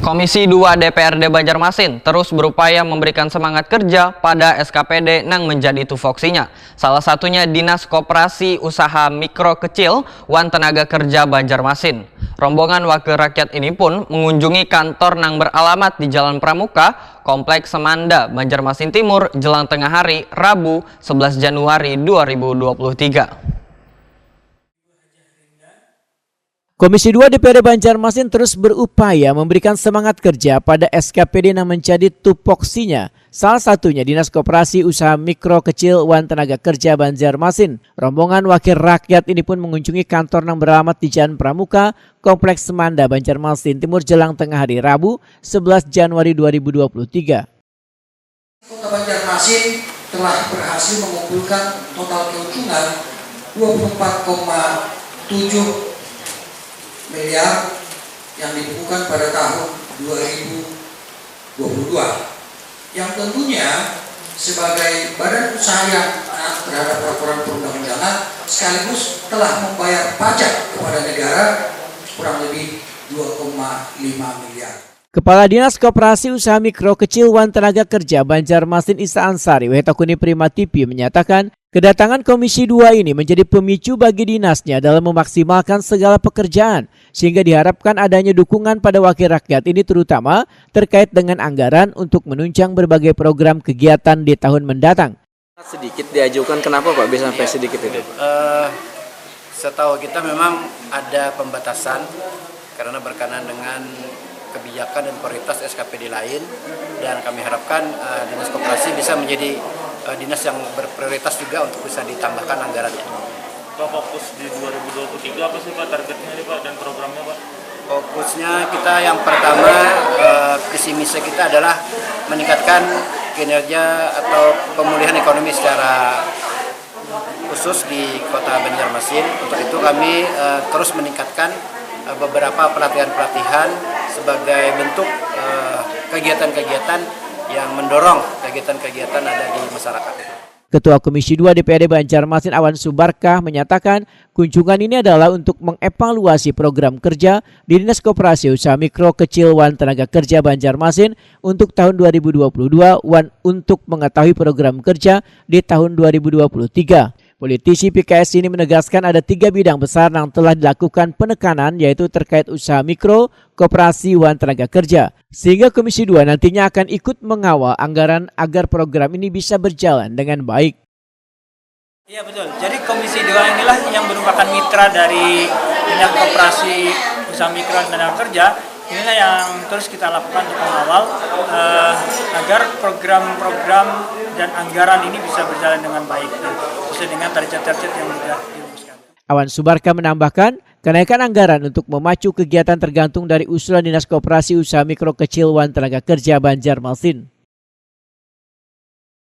Komisi 2 DPRD Banjarmasin terus berupaya memberikan semangat kerja pada SKPD yang menjadi tupoksinya. Salah satunya Dinas Koperasi Usaha Mikro Kecil Wan Tenaga Kerja Banjarmasin. Rombongan wakil rakyat ini pun mengunjungi kantor yang beralamat di Jalan Pramuka, Kompleks Semanda, Banjarmasin Timur, jelang tengah hari, Rabu 11 Januari 2023. Komisi 2 DPRD Banjarmasin terus berupaya memberikan semangat kerja pada SKPD yang menjadi tupoksinya. Salah satunya Dinas Koperasi Usaha Mikro Kecil Wan Tenaga Kerja Banjarmasin. Rombongan wakil rakyat ini pun mengunjungi kantor yang beralamat di Jalan Pramuka, Kompleks Semanda, Banjarmasin Timur jelang tengah hari Rabu 11 Januari 2023. Kota Banjarmasin telah berhasil mengumpulkan total keuntungan 24,7 miliar yang dibukukan pada tahun 2022, yang tentunya sebagai badan usaha yang taat terhadap peraturan perundang-undangan sekaligus telah membayar pajak kepada negara kurang lebih 2,5 miliar. Kepala Dinas Koperasi Usaha Mikro Kecil Wan Tenaga Kerja Banjarmasin Isa Ansari Wetakuni Prima TV menyatakan kedatangan Komisi 2 ini menjadi pemicu bagi dinasnya dalam memaksimalkan segala pekerjaan sehingga diharapkan adanya dukungan pada wakil rakyat ini terutama terkait dengan anggaran untuk menunjang berbagai program kegiatan di tahun mendatang. Sedikit diajukan, kenapa Pak bisa sampai sedikit itu? Setahu kita memang ada pembatasan karena berkenaan dengan kebijakan dan prioritas SKPD lain, dan kami harapkan Dinas Koperasi bisa menjadi dinas yang berprioritas juga untuk bisa ditambahkan anggaran. Pak, fokus di 2023 apa sih Pak targetnya nih Pak dan programnya Pak? Fokusnya kita yang pertama, visi misi kita adalah meningkatkan kinerja atau pemulihan ekonomi secara khusus di Kota Banjarmasin. Untuk itu kami terus meningkatkan beberapa pelatihan-pelatihan sebagai bentuk kegiatan-kegiatan yang mendorong kegiatan-kegiatan ada di masyarakat. Ketua Komisi 2 DPRD Banjarmasin Awan Subarkah menyatakan kunjungan ini adalah untuk mengevaluasi program kerja di Dinas Koperasi Usaha Mikro Kecil Wan Tenaga Kerja Banjarmasin untuk tahun 2022 Wan untuk mengetahui program kerja di tahun 2023. Politisi PKS ini menegaskan ada 3 bidang besar yang telah dilakukan penekanan yaitu terkait usaha mikro, koperasi, Wan Tenaga Kerja. Sehingga Komisi 2 nantinya akan ikut mengawal anggaran agar program ini bisa berjalan dengan baik. Iya betul, jadi Komisi 2 inilah yang merupakan mitra dari Dinas Koperasi Usaha Mikro dan Tenaga Kerja. Inilah yang terus kita lakukan untuk mengawal agar program-program dan anggaran ini bisa berjalan dengan baik dan sesuai dengan target-target yang sudah dirumuskan. Awan Subarkah menambahkan, kenaikan anggaran untuk memacu kegiatan tergantung dari usulan Dinas Koperasi Usaha Mikro Kecil Wan Tenaga Kerja Banjarmasin.